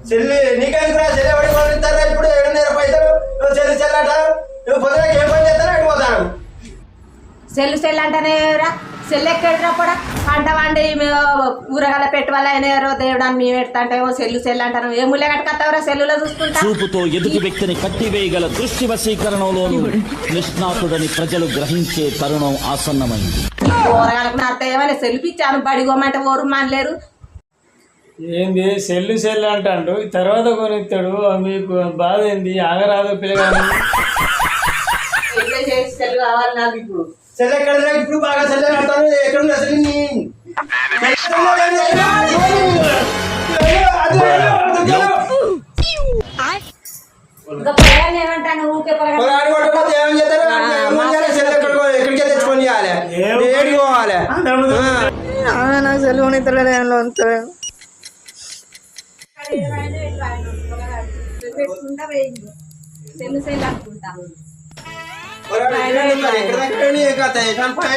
చెల్లి నీకెందుకు రా చెల్లి ఎవరికి పంపిస్తారా ఇప్పుడు 7,500 పైసలు చెల్లి చెల్లట పొద్దున ఏం పని చేస్తారా అటు పోతాను సెల్లు అంటేనే సెల్లు ఎక్కడిరా కూడా పంట వండి ఊరగల పెట్టువలైనారో దేవుడాన్ని మేము పెడతా అంటే సెల్లు అంటారు ఏ ముళ్ళ కట్టుకొస్తావరా సెల్లులో చూసుకుంటా చూపుతో ఎదుటి వ్యక్తిని కట్టివేయగల దృష్టి వశీకరణలోనూ నిష్ణాతుడని ప్రజలు గ్రహించే తరుణం ఆసన్నమైంది. ఊరగలకు నార్త ఏమైనా సెల్లు పిచ్చాను బడిగోమంటే ఓరు మానలేరు. ఏంది సెల్లు అంటాడు తర్వాత కొనిస్తాడు మీకు బాధ ఏంది ఆగరాదు పిల్లగాని సెల్లు కావాలి నాకు ఇప్పుడు చెల్లి ఎక్కడ ఇప్పుడు బాగా చెల్లి ఆడతాను ఎక్కడ ఉంది అసలు ఇంకా పొలాన్ని ఏమంటాను ఊకే ఎక్కడికే తెచ్చుకొని చేయాలి ఏడికి పోవాలి నాకు సెలవు నిద్రలో సెల్లు అనుకుంటా ఎక్కడ